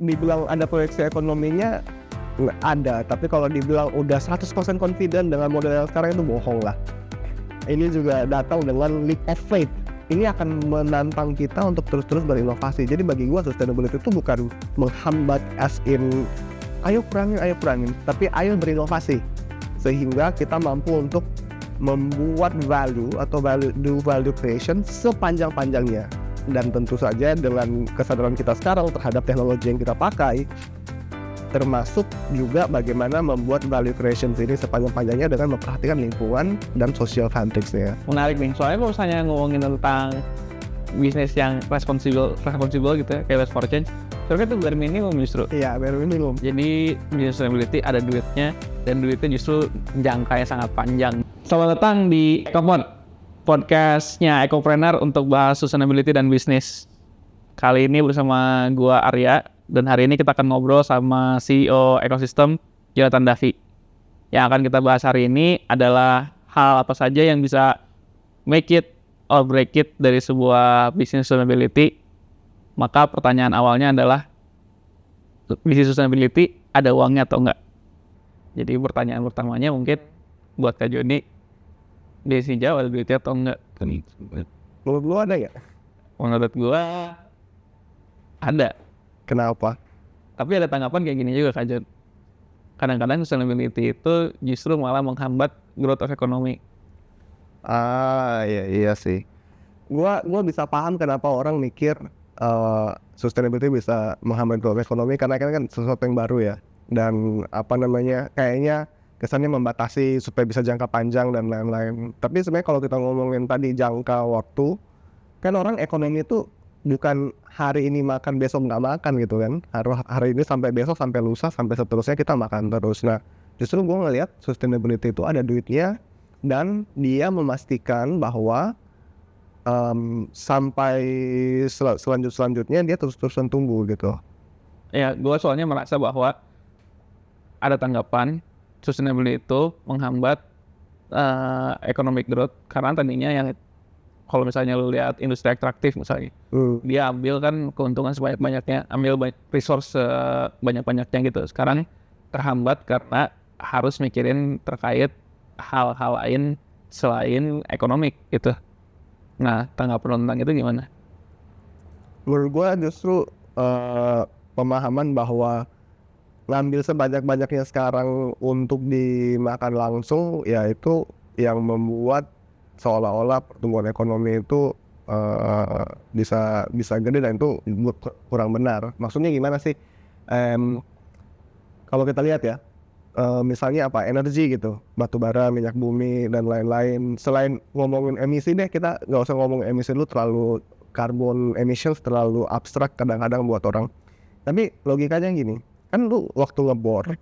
dibilang ada proyeksi ekonominya nggak ada, tapi kalau dibilang udah 100% confident dengan model yang sekarang itu bohong lah. Ini juga datang dengan leap of faith. Ini akan menantang kita untuk terus-terus berinovasi. Jadi bagi gua sustainability itu bukan menghambat as in ayo kurangin, tapi ayo berinovasi sehingga kita mampu untuk membuat value atau value creation sepanjang-panjangnya. Dan tentu saja dengan kesadaran kita sekarang terhadap teknologi yang kita pakai, termasuk juga bagaimana membuat value creation ini sepanjang-panjangnya dengan memperhatikan lingkungan dan social fabrics-nya. Menarik nih, soalnya kalau misalnya ngomongin tentang bisnis yang responsible gitu ya, kayak Waste for Change, soalnya itu bare minimum justru. Iya, bare minimum. Jadi bisnis sustainability ada duitnya, dan duitnya justru jangkanya sangat panjang. Selamat datang di EcoPod, podcastnya Ecopreneur untuk bahas sustainability dan bisnis. Kali ini bersama gua Arya, dan hari ini kita akan ngobrol sama CEO Ekosistem, Jonathan Davi. Yang akan kita bahas hari ini adalah hal apa saja yang bisa make it or break it dari sebuah bisnis sustainability. Maka pertanyaan awalnya adalah, bisnis sustainability ada uangnya atau enggak? Jadi pertanyaan pertamanya mungkin buat Kak Joni, bisnis hijau ada duitnya atau enggak? Menurut lu ada nggak? Menurut gua ada. Kenapa? Tapi ada tanggapan kayak gini juga Kak Jon. Kadang-kadang sustainability itu justru malah menghambat growth of economy. Iya sih. Gua bisa paham kenapa orang mikir sustainability bisa menghambat growth ekonomi, karena kan sesuatu yang baru ya. Dan kayaknya kesannya membatasi supaya bisa jangka panjang dan lain-lain. Tapi sebenarnya kalau kita ngomongin tadi jangka waktu, kan orang ekonomi itu bukan hari ini makan besok nggak makan gitu kan. Hari ini sampai besok sampai lusa sampai seterusnya kita makan terus. Nah justru gue ngelihat sustainability itu ada duitnya, dan dia memastikan bahwa sampai selanjutnya dia terus-terusan tumbuh gitu. Ya, gue soalnya merasa bahwa ada tanggapan sustainability itu menghambat economic growth, karena tadinya yang kalau misalnya lu lihat industri ekstraktif misalnya, dia ambil kan keuntungan sebanyak-banyaknya, ambil resource banyak-banyaknya gitu. Sekarang terhambat karena harus mikirin terkait hal-hal lain selain ekonomik gitu. Nah, tanggapan tentang itu gimana? Menurut gue justru pemahaman bahwa ngambil sebanyak-banyaknya sekarang untuk dimakan langsung, ya itu yang membuat seolah-olah pertumbuhan ekonomi itu bisa gede, dan itu kurang benar. Maksudnya gimana sih? Kalau kita lihat ya, misalnya energi gitu, batu bara, minyak bumi dan lain-lain. Selain ngomongin emisi deh, kita nggak usah ngomong emisi dulu, terlalu carbon emissions terlalu abstrak kadang-kadang buat orang. Tapi logikanya gini, kan lu waktu ngebor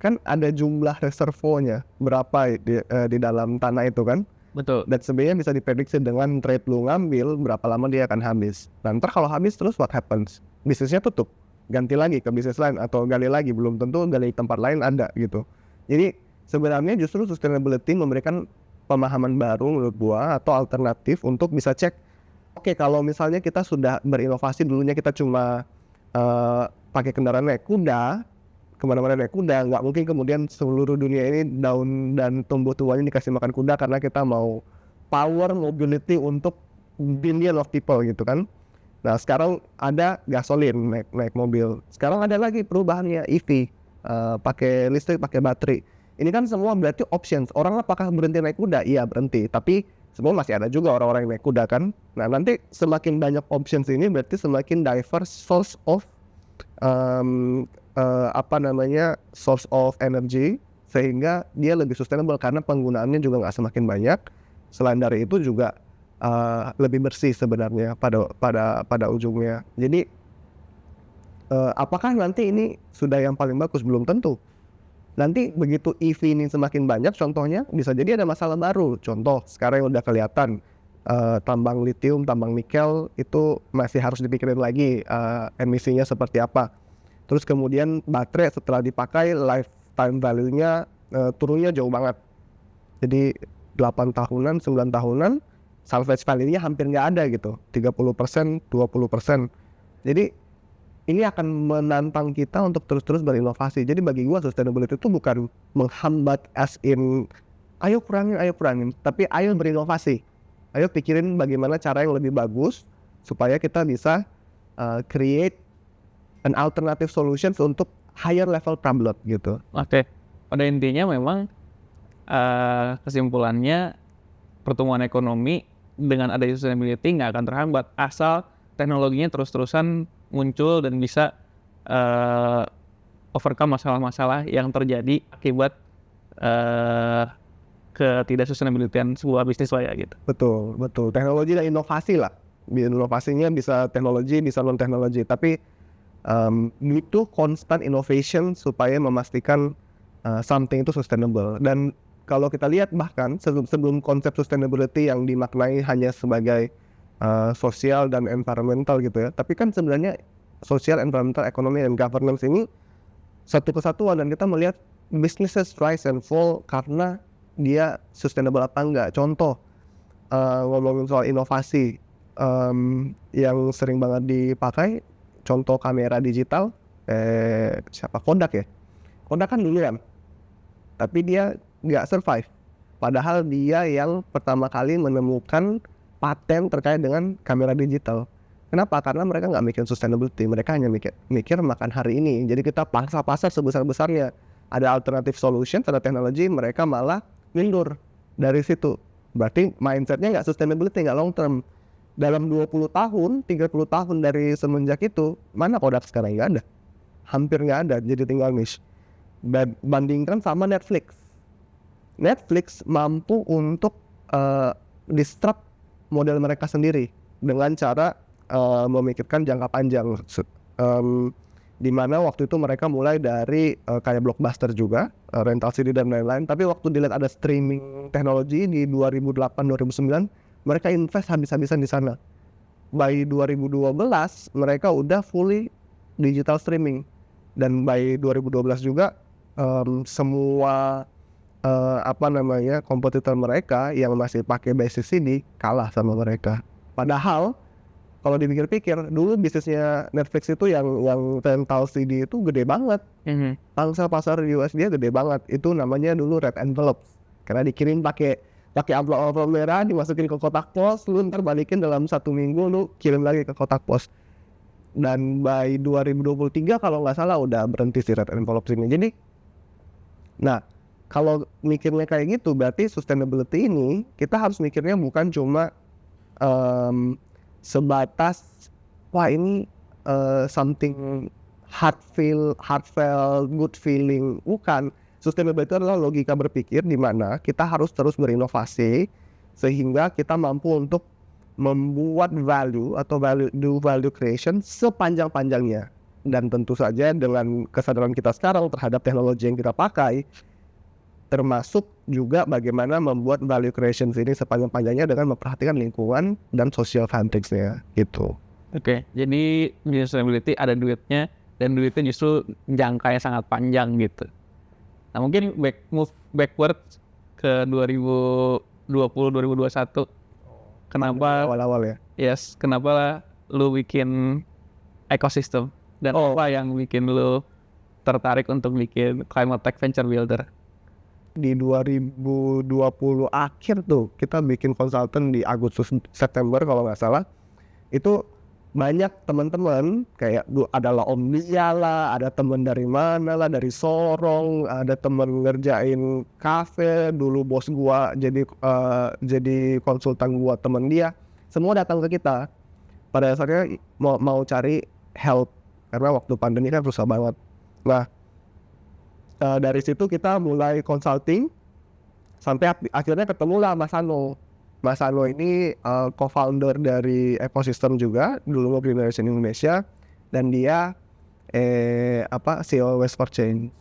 kan ada jumlah reservoirnya berapa di dalam tanah itu kan. Betul. Dan sebenarnya bisa diprediksi dengan trade lu ngambil berapa lama dia akan habis. Nah, ntar kalau habis terus what happens? Bisnisnya tutup, ganti lagi ke bisnis lain, atau gali lagi, belum tentu gali tempat lain ada gitu. Jadi sebenarnya justru sustainability memberikan pemahaman baru menurut gua, atau alternatif untuk bisa cek, oke, kalau misalnya kita sudah berinovasi, dulunya kita cuma pakai kendaraan naik kuda, kemana-mana naik kuda, nggak mungkin kemudian seluruh dunia ini daun dan tumbuh tuanya dikasih makan kuda karena kita mau power mobility untuk billion of people gitu kan. Nah sekarang ada gasolin naik mobil, sekarang ada lagi perubahannya EV, pakai listrik, pakai baterai. Ini kan semua berarti options. Orang apakah berhenti naik kuda? Iya berhenti, tapi semua masih ada juga orang-orang yang naik kuda kan. Nah nanti semakin banyak options ini berarti semakin diverse source of source of energy, sehingga dia lebih sustainable karena penggunaannya juga nggak semakin banyak. Selain dari itu juga lebih bersih sebenarnya pada ujungnya. Jadi apakah nanti ini sudah yang paling bagus? Belum tentu. Nanti begitu EV ini semakin banyak, contohnya bisa jadi ada masalah baru. Contoh sekarang yang udah kelihatan, tambang lithium, tambang nikel itu masih harus dipikirin lagi emisinya seperti apa. Terus kemudian baterai setelah dipakai lifetime value-nya turunnya jauh banget. Jadi 8 tahunan, 9 tahunan salvage value-nya hampir nggak ada gitu, 30%, 20%. Jadi ini akan menantang kita untuk terus-terus berinovasi. Jadi bagi gua sustainability itu bukan menghambat as in ayo kurangin, tapi ayo berinovasi. Ayo pikirin bagaimana cara yang lebih bagus supaya kita bisa create an alternative solutions untuk higher level problem gitu. Oke. Pada intinya memang kesimpulannya pertumbuhan ekonomi dengan adanya sustainability nggak akan terhambat asal teknologinya terus-terusan muncul dan bisa overcome masalah-masalah yang terjadi akibat ketidaksustainability-an sebuah bisnis lah ya gitu. Betul. Teknologi dan inovasi lah. Inovasinya bisa teknologi, bisa non teknologi. Tapi itu constant innovation supaya memastikan something itu sustainable. Dan kalau kita lihat bahkan sebelum konsep sustainability yang dimaknai hanya sebagai sosial dan environmental gitu ya. Tapi kan sebenarnya sosial, environmental, ekonomi, dan governance ini satu kesatuan, dan kita melihat businesses rise and fall karena dia sustainable apa enggak. Contoh ngomongin soal inovasi yang sering banget dipakai, contoh kamera digital, siapa Kodak ya. Kodak kan dulu kan, tapi dia nggak survive. Padahal dia yang pertama kali menemukan paten terkait dengan kamera digital. Kenapa? Karena mereka nggak mikir sustainability, mereka hanya mikir makan hari ini. Jadi kita pangsa pasar sebesar-besarnya. Ada alternative solution, ada teknologi, mereka malah mundur dari situ. Berarti mindsetnya nggak sustainability, nggak long term. Dalam 20 tahun, 30 tahun dari semenjak itu, mana Kodak sekarang? Nggak ada. Hampir nggak ada, jadi tinggal niche. Bandingkan sama Netflix. Netflix mampu untuk disrupt model mereka sendiri dengan cara memikirkan jangka panjang, di mana waktu itu mereka mulai dari kayak Blockbuster juga, rental CD dan lain-lain. Tapi waktu dilihat ada streaming teknologi di 2008-2009, mereka invest habis-habisan di sana. By 2012 mereka udah fully digital streaming, dan by 2012 juga semua kompetitor mereka yang masih pakai basis CD kalah sama mereka. Padahal kalau dipikir-pikir, dulu bisnisnya Netflix itu yang rental CD itu gede banget. Pangsa pasar di US dia gede banget. Itu namanya dulu red envelope. Karena dikirim pakai amplop merah, dimasukin ke kotak pos, lu ntar balikin dalam 1 minggu, lu kirim lagi ke kotak pos. Dan by 2023 kalau nggak salah udah berhenti si red envelope ini. Jadi, nah kalau mikirnya kayak gitu, berarti sustainability ini kita harus mikirnya bukan cuma sebatas wah ini something heartfelt, good feeling. Bukan. Sustainability adalah logika berpikir di mana kita harus terus berinovasi sehingga kita mampu untuk membuat value atau value creation sepanjang-panjangnya. Dan tentu saja dengan kesadaran kita sekarang terhadap teknologi yang kita pakai, termasuk juga bagaimana membuat value creation ini sepanjang-panjangnya dengan memperhatikan lingkungan dan social fabrics-nya gitu. Oke, jadi business sustainability ada duitnya, dan duitnya justru jangkanya sangat panjang gitu. Nah mungkin move backward ke 2020-2021. Kenapa awal-awal ya? Yes, kenapa lu bikin ekosistem, dan apa yang bikin lu tertarik untuk bikin Climate Tech Venture Builder? Di 2020 akhir tuh kita bikin konsultan di Agustus September kalau nggak salah. Itu banyak teman-teman kayak adalah Om Lia lah, ada teman dari mana lah, dari Sorong, ada teman ngerjain kafe dulu, bos gua jadi konsultan gua, teman dia, semua datang ke kita pada dasarnya mau cari help karena waktu pandemi kan susah banget. Nah dari situ kita mulai consulting sampai akhirnya ketemulah Mas Ano. Mas Ano ini co-founder dari ekosistem juga, dulu Green Generation Indonesia, dan dia CEO Waste for Change.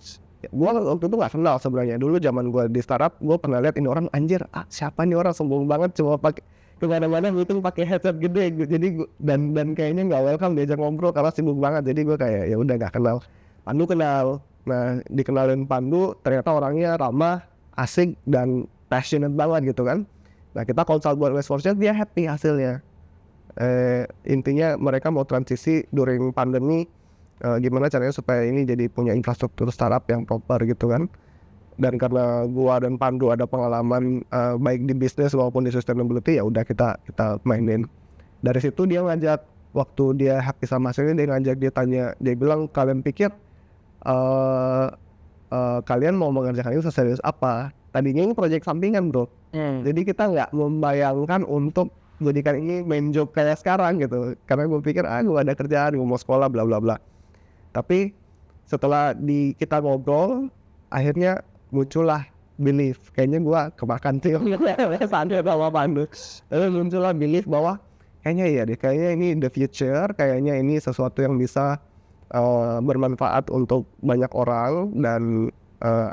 Gue waktu itu nggak kenal sebenarnya. Dulu zaman gue di startup, gue pernah lihat ini orang, anjir, siapa nih orang, sombong banget, cuma pakai kemana-mana gitu pakai headset gede. Jadi dan kayaknya nggak welcome diajak ngobrol karena sibuk banget. Jadi gue kayak ya udah nggak kenal. Pandu kenal. Nah dikenalin Pandu, ternyata orangnya ramah, asik, dan passionate banget gitu kan. Nah kita konsult buat Waste for Change, dia happy hasilnya. Intinya mereka mau transisi during pandemi gimana caranya supaya ini jadi punya infrastruktur startup yang proper gitu kan. Dan karena gua dan Pandu ada pengalaman baik di bisnis maupun di sustainability, ya udah kita mainin. Dari situ dia ngajak, waktu dia happy sama hasilnya, dia ngajak, dia tanya, dia bilang, kalian pikir kalian mau mengerjakan ini seserius apa? Tadinya ini proyek sampingan bro, jadi kita nggak membayangkan untuk jadikan ini main job kayak sekarang gitu. Karena gue pikir gue ada kerjaan, gue mau sekolah bla bla bla. Tapi setelah kita ngobrol, akhirnya muncullah belief. Kayaknya gue kemakan sih santai sama Pandu. Lalu muncullah belief bahwa kayaknya iya deh, kayaknya ini the future, kayaknya ini sesuatu yang bisa bermanfaat untuk banyak orang. Dan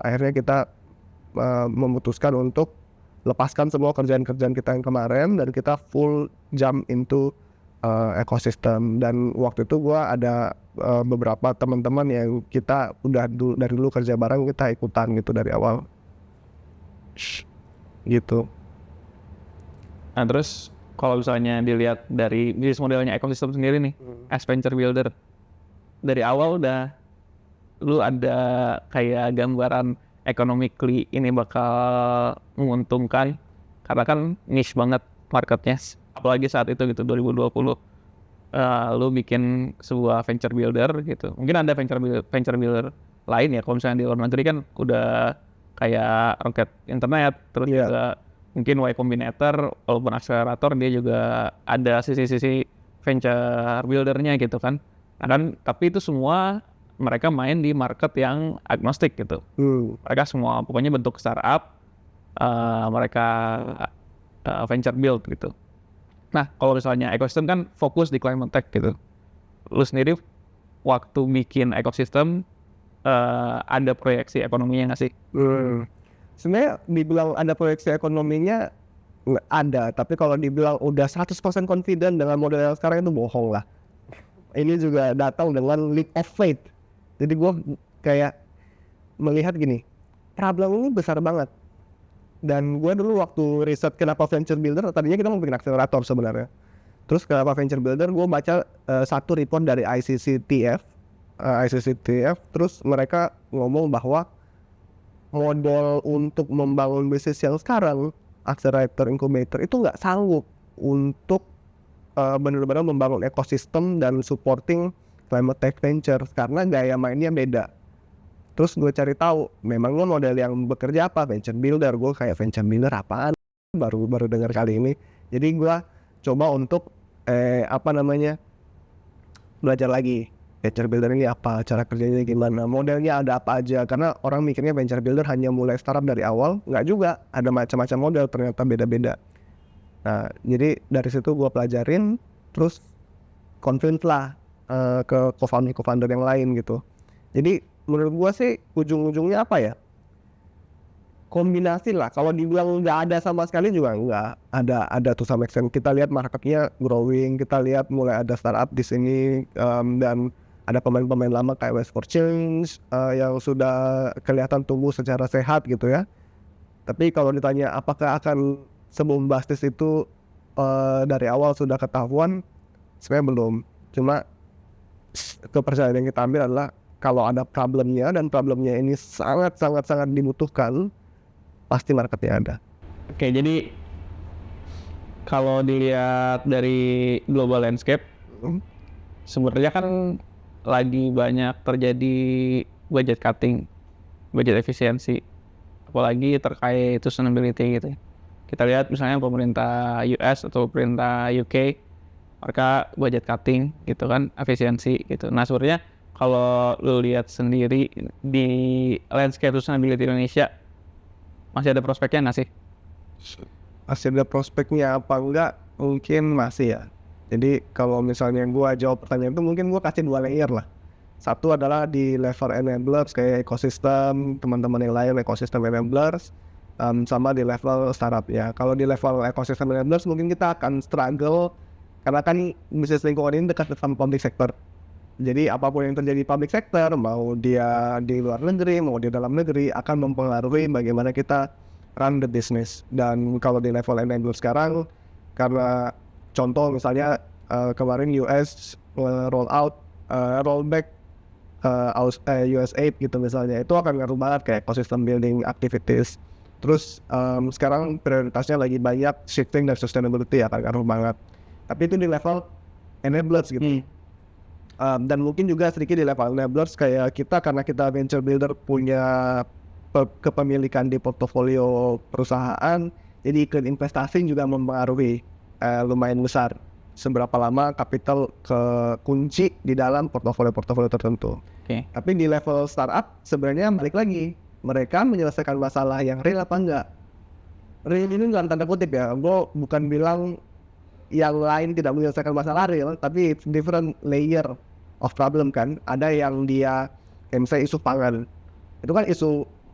akhirnya kita memutuskan untuk lepaskan semua kerjaan-kerjaan kita yang kemarin dan kita full jump into ekosistem. Dan waktu itu gue ada beberapa teman-teman yang kita udah dari dulu kerja bareng, kita ikutan gitu dari awal gitu. Nah terus kalau misalnya dilihat dari bisnis modelnya ekosistem sendiri nih, as venture builder, dari awal udah lu ada kayak gambaran economically ini bakal menguntungkan karena kan niche banget marketnya, apalagi saat itu gitu 2020. Lu bikin sebuah venture builder gitu, mungkin ada venture builder lain ya kalau misalnya di luar negeri kan udah kayak rocket internet, terus juga mungkin Y Combinator walaupun akselerator dia juga ada sisi-sisi venture buildernya gitu kan. Nah kan tapi itu semua mereka main di market yang agnostik gitu. Mereka semua pokoknya bentuk startup, mereka venture build gitu. Nah kalau misalnya ekosistem kan fokus di climate tech gitu. Lu sendiri waktu bikin ekosistem ada proyeksi ekonominya nggak sih? Sebenarnya dibilang ada proyeksi ekonominya ada, tapi kalau dibilang udah 100% confident dengan model yang sekarang itu bohong lah. Ini juga datang dengan leap of faith. Jadi gue kayak melihat gini, problem ini besar banget. Dan gue dulu waktu riset kenapa venture builder, tadinya kita mau bikin akselerator sebenarnya. Terus kenapa venture builder, gue baca satu report dari ICCTF, terus mereka ngomong bahwa model untuk membangun bisnis yang sekarang, accelerator, incubator, itu nggak sanggup untuk benar-benar membangun ekosistem dan supporting climate tech venture karena gaya mainnya beda. Terus gue cari tahu, memang lo model yang bekerja apa? Venture builder. Gue kayak venture builder apaan? Baru dengar kali ini. Jadi gue coba untuk belajar lagi. Venture builder ini apa? Cara kerjanya gimana? Modelnya ada apa aja? Karena orang mikirnya venture builder hanya mulai startup dari awal. Nggak juga. Ada macam-macam model, ternyata beda-beda. Nah, jadi dari situ gue pelajarin, terus convince lah ke co-founder yang lain gitu. Jadi menurut gua sih ujung-ujungnya apa ya? Kombinasi lah. Kalau dibilang nggak ada sama sekali juga nggak. Ada to some extent. Kita lihat marketnya growing, kita lihat mulai ada startup di sini, dan ada pemain-pemain lama kayak West for Change yang sudah kelihatan tumbuh secara sehat gitu ya. Tapi kalau ditanya apakah akan sebombastis itu dari awal sudah ketahuan, sebenarnya belum. Cuma kepercayaan yang kita ambil adalah kalau ada problemnya dan problemnya ini sangat dibutuhkan, pasti marketnya ada. Oke, jadi kalau dilihat dari global landscape, sebenarnya kan lagi banyak terjadi budget cutting, budget efisiensi, apalagi terkait sustainability gitu. Kita lihat misalnya pemerintah US atau pemerintah UK, mereka budget cutting gitu kan, efisiensi gitu. Nah sebenarnya kalau lu lihat sendiri di landscape sustainability Indonesia, masih ada prospeknya nggak sih? Masih ada prospeknya apa enggak? Mungkin masih ya. Jadi kalau misalnya gua jawab pertanyaan itu, mungkin gua kasih 2 layer lah. Satu adalah di level enablers kayak ekosistem, teman-teman yang lain ekosistem enablers, sama di level startup ya. Kalau di level ekosistem enablers mungkin kita akan struggle karena kan bisnis lingkungan ini dekat sama public sector. Jadi apapun yang terjadi public sector, mau dia di luar negeri, mau di dalam negeri, akan mempengaruhi bagaimana kita run the business. Dan kalau di level enabler sekarang, karena contoh misalnya kemarin US roll back USAID gitu misalnya, itu akan ngaruh banget kayak ecosystem building activities. Terus sekarang prioritasnya lagi banyak shifting dan sustainability akan ngaruh banget. Tapi itu di level enablers gitu. Dan mungkin juga sedikit di level enablers kayak kita, karena kita venture builder punya kepemilikan di portofolio perusahaan, jadi iklim investasi juga mempengaruhi lumayan besar seberapa lama kapital kunci di dalam portofolio tertentu. Tapi di level startup sebenarnya balik lagi, mereka menyelesaikan masalah yang real apa enggak. Real ini dalam tanda kutip ya, gue bukan bilang yang lain tidak menyelesaikan masalah real, tapi it's different layer of problem kan. Ada yang dia, kayak misalnya isu pangan, itu kan isu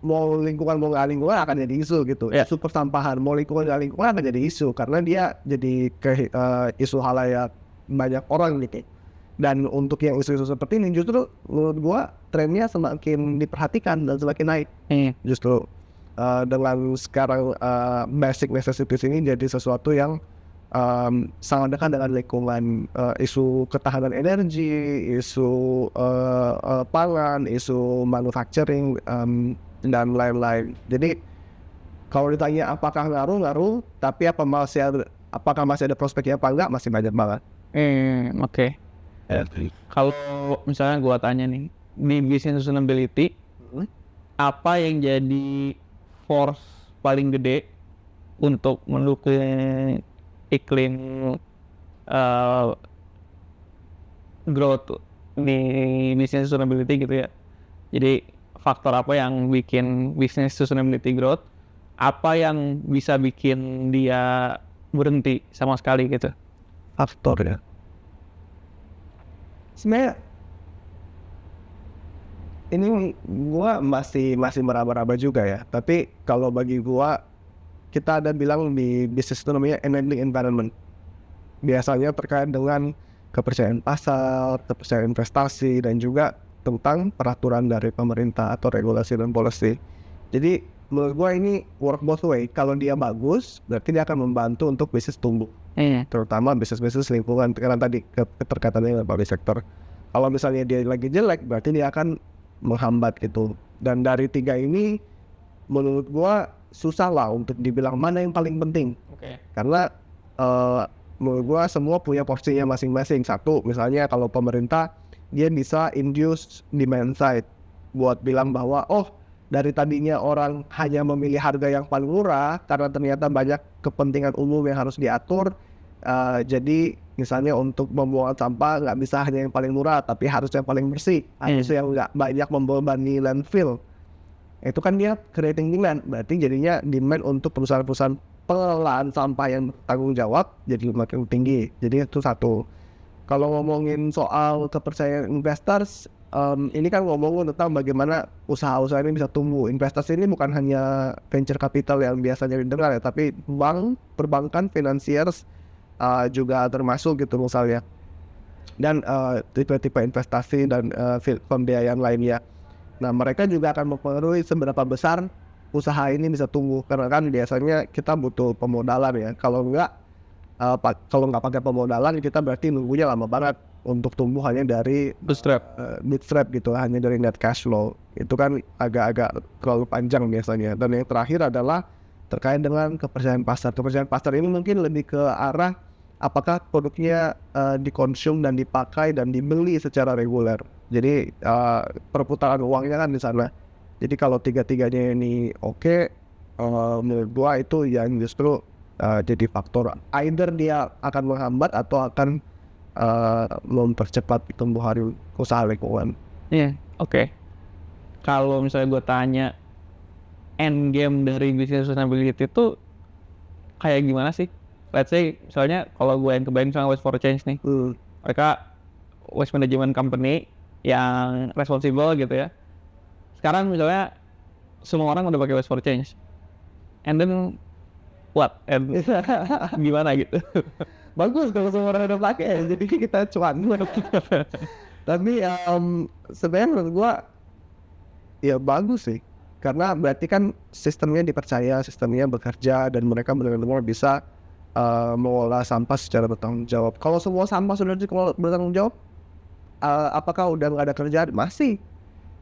mau lingkungan mau nggak lingkungan akan jadi isu gitu. Isu persampahan mau lingkungan nggak lingkungan akan jadi isu, karena dia jadi isu halayak banyak orang gitu. Dan untuk yang isu-isu seperti ini justru menurut gua trennya semakin diperhatikan dan semakin naik. Justru dengan sekarang basic necessities ini jadi sesuatu yang sangat dekat dengan lingkungan, isu ketahanan energi, isu pangan, isu manufacturing, dan lain-lain. Jadi kalau ditanya apakah ngaruh, tapi apakah masih ada prospeknya apa enggak, masih banyak banget. Oke. Kalau misalnya gua tanya nih, di business sustainability, apa yang jadi force paling gede untuk mendukung iklim growth di business sustainability gitu ya? Jadi faktor apa yang bikin business sustainability growth? Apa yang bisa bikin dia berhenti sama sekali gitu? Faktor ya. Sebenarnya ini gua masih meraba-raba juga ya. Tapi kalau bagi gua, kita ada bilang di bisnis itu namanya enabling environment. Biasanya terkait dengan kepercayaan pasar, kepercayaan investasi, dan juga tentang peraturan dari pemerintah atau regulasi dan policy. Jadi menurut gua ini work both way. Kalau dia bagus, berarti dia akan membantu untuk bisnis tumbuh. Terutama bisnis-bisnis lingkungan, karena tadi keterkaitannya dengan public sector. Kalau misalnya dia lagi jelek, berarti dia akan menghambat gitu. Dan dari tiga ini menurut gua susah lah untuk dibilang mana yang paling penting. Karena menurut gua semua punya porsinya masing-masing. Satu, misalnya kalau pemerintah, dia bisa induce demand side buat bilang bahwa dari tadinya orang hanya memilih harga yang paling murah karena ternyata banyak kepentingan umum yang harus diatur. Jadi misalnya untuk pembuangan sampah nggak bisa hanya yang paling murah, tapi harus yang paling bersih, harus yang nggak banyak membebani landfill. Itu kan dia creating demand, berarti jadinya demand untuk perusahaan-perusahaan pengelolaan sampah yang bertanggung jawab jadi makin tinggi. Jadi itu satu. Kalau ngomongin soal kepercayaan investors, ini kan ngomongin tentang bagaimana usaha-usaha ini bisa tumbuh. Investasi ini bukan hanya venture capital yang biasanya didengar ya, tapi bank, perbankan, financiers juga termasuk gitu misalnya. Dan tipe-tipe investasi dan pembiayaan lainnya. Nah, mereka juga akan mempengaruhi seberapa besar usaha ini bisa tumbuh. Karena kan biasanya kita butuh pemodalan ya. Kalau nggak pakai pemodalan, kita berarti nunggunya lama banget untuk tumbuh hanya dari bootstrap gitu, hanya dari net cash flow. Itu kan agak-agak terlalu panjang biasanya. Dan yang terakhir adalah terkait dengan kepercayaan pasar. Kepercayaan pasar ini mungkin lebih ke arah apakah produknya dikonsum dan dipakai dan dibeli secara reguler. Jadi perputaran uangnya kan di sana. Jadi kalau tiga-tiganya ini oke, menurut gua itu yang justru jadi faktor. Either dia akan menghambat atau akan mempercepat pertumbuhan usaha lingkungan. Oke. Kalau misalnya gue tanya end game dari business sustainability itu kayak gimana sih? Let's say misalnya kalau gue yang kebayang sama Waste for Change nih, mereka waste management company yang responsible gitu ya. Sekarang misalnya semua orang udah pakai Waste for Change, and then what? And gimana gitu? Bagus kalau semua orang udah pakai, jadi kita cuan. Tapi sebenarnya menurut gua ya bagus sih, karena berarti kan sistemnya dipercaya, sistemnya bekerja, dan mereka benar-benar bisa mengolah sampah secara bertanggung jawab. Kalau semua sampah sudah dikelola bertanggung jawab, apakah udah nggak ada kerjaan? Masih,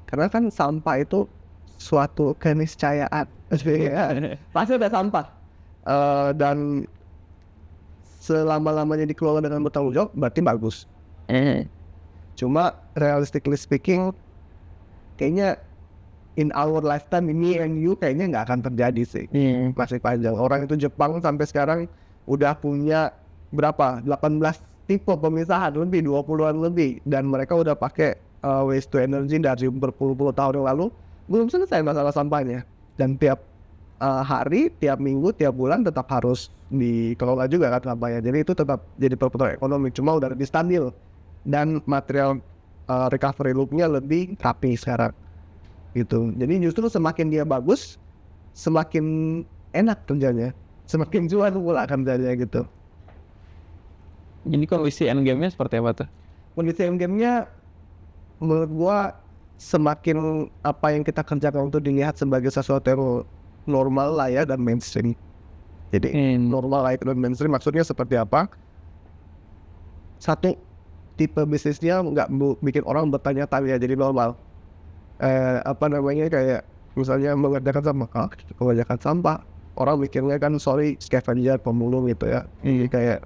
karena kan sampah itu suatu keniscayaan. Pasti ada sampah. Dan selama-lamanya dikelola dengan bertanggung jawab berarti bagus. Cuma realistically speaking, kayaknya in our lifetime me and you kayaknya nggak akan terjadi sih. Masih panjang. Orang itu Jepang sampai sekarang udah punya berapa? 18 tipe pemisahan lebih, 20-an lebih, dan mereka udah pakai waste to energy dari berpuluh-puluh tahun yang lalu, belum selesai masalah sampahnya. Dan tiap hari, tiap minggu, tiap bulan tetap harus dikelola juga kan sampahnya. Jadi itu tetap jadi perputaran ekonomi, cuma udah lebih stabil dan material recovery loop-nya lebih rapi sekarang gitu. Jadi justru semakin dia bagus, semakin enak kerjanya, semakin cuan pula kerjanya gitu. Jadi kondisi endgame-nya seperti apa tuh? Kondisi endgame-nya menurut gua semakin apa yang kita kerjakan untuk dilihat sebagai sesuatu yang normal, layak, dan mainstream. Jadi normal, layak, dan mainstream maksudnya seperti apa? Satu, tipe bisnisnya nggak bikin orang bertanya-tanya, jadi normal. Apa namanya, kayak misalnya mengerjakan sampah, orang mikirnya kan scavenger, pemulung gitu ya. Kayak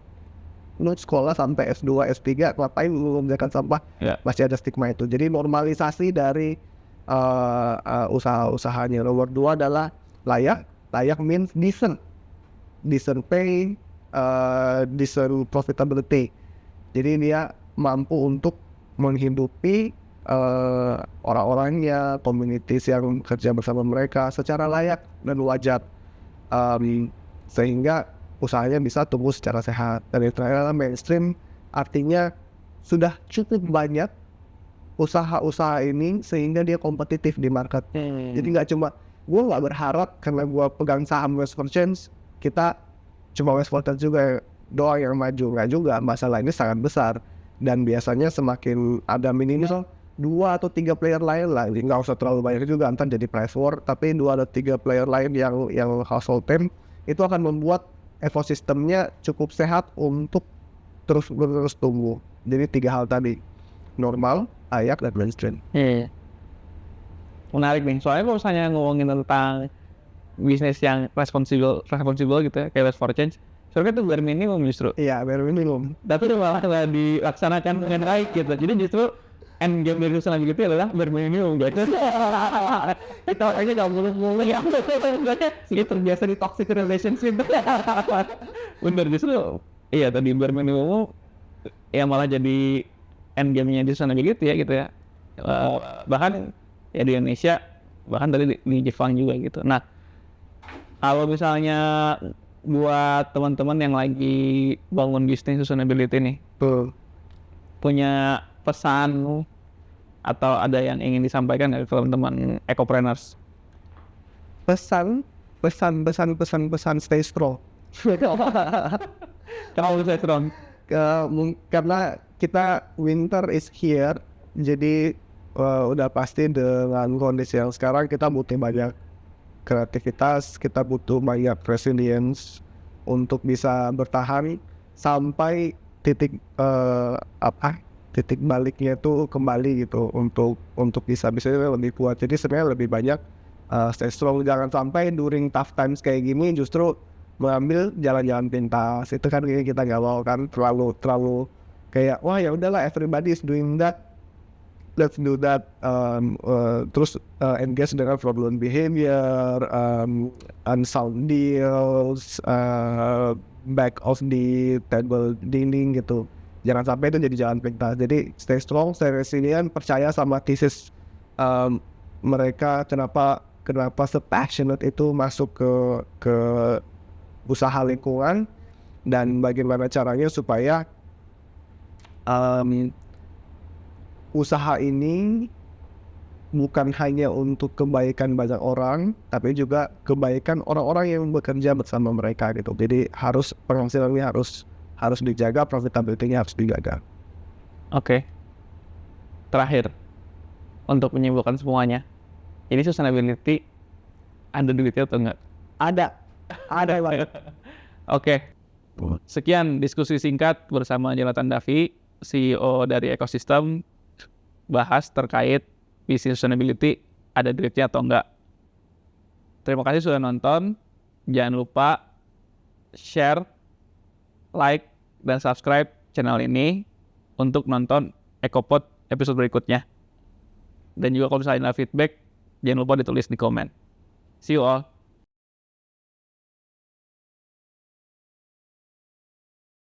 lu sekolah sampai S2, S3 ngapain lu mengerjakan sampah? Masih ada stigma itu. Jadi normalisasi dari usaha-usahanya. Nomor 2 adalah layak means decent pay, decent profitability. Jadi dia mampu untuk menghidupi orang-orangnya, communities yang kerja bersama mereka secara layak dan wajar, sehingga usahanya bisa tumbuh secara sehat. Dan itu adalah mainstream, artinya sudah cukup banyak usaha-usaha ini sehingga dia kompetitif di market. Jadi nggak cuma, gue nggak berharap karena gue pegang saham West Fortunes, kita cuma West Fortunes juga doang yang maju. Nggak juga, masalah ini sangat besar. Dan biasanya semakin ada minimal 2 atau 3 player lain lah, nggak usah terlalu banyak juga, entar jadi price war, tapi 2 atau 3 player lain yang household name, itu akan membuat ekosistemnya cukup sehat untuk terus tumbuh. Jadi 3 hal tadi, normal, layak, dan mainstream. Menarik nih, soalnya kalau misalnya ngomongin tentang bisnis yang responsible gitu ya, kayak West Fortunes, soalnya itu bare minimum justru. Iya, bare minimum. Tapi malah dilaksanakan dengan baik gitu. Jadi justru end game dari selanjutnya adalah bare minimum gitu. Kita orangnya nggak muluk-muluk ya. Ini terbiasa di toxic relationship. Bener, justru iya tadi bare minimum ya malah jadi end game-nya di sana gitu ya. Bahkan ya di Indonesia, bahkan tadi di Jepang juga gitu. Nah, kalau misalnya buat teman-teman yang lagi bangun bisnis sustainability nih, punya pesan atau ada yang ingin disampaikan dari teman-teman ecopreneurs? Pesan stay strong. Kalau stay strong, karena kita winter is here, jadi udah pasti dengan kondisi yang sekarang kita butuh banyak kreativitas, kita butuh banyak resilience untuk bisa bertahan sampai titik baliknya itu kembali gitu, untuk bisa lebih kuat. Jadi sebenarnya lebih banyak stay strong, jangan sampai during tough times kayak gini justru mengambil jalan-jalan pintas. Itu kan kita nggak mau kan, terlalu kayak wah ya udahlah everybody is doing that, let's do that, terus engage dengan fraudulent behavior, unsound deals, back of the table dealing gitu. Jangan sampai itu jadi jalan pintas. Jadi stay strong, stay resilient, percaya sama thesis mereka, kenapa se-passionate itu masuk ke usaha lingkungan, dan bagaimana caranya supaya usaha ini bukan hanya untuk kebaikan banyak orang, tapi juga kebaikan orang-orang yang bekerja bersama mereka gitu. Jadi penghasilannya harus dijaga, profitability-nya harus dijaga. Oke. Terakhir, untuk menyimpulkan semuanya, ini sustainability ada duitnya atau enggak? Ada banget. Oke. Sekian diskusi singkat bersama Jonathan Davi, CEO dari Ekosistem. bahas terkait visi sustainability, ada duitnya atau enggak. Terima kasih sudah nonton. Jangan lupa share, like, dan subscribe channel ini untuk nonton EcoPod episode berikutnya. Dan juga kalau misalnya ada feedback, jangan lupa ditulis di komen. See you all.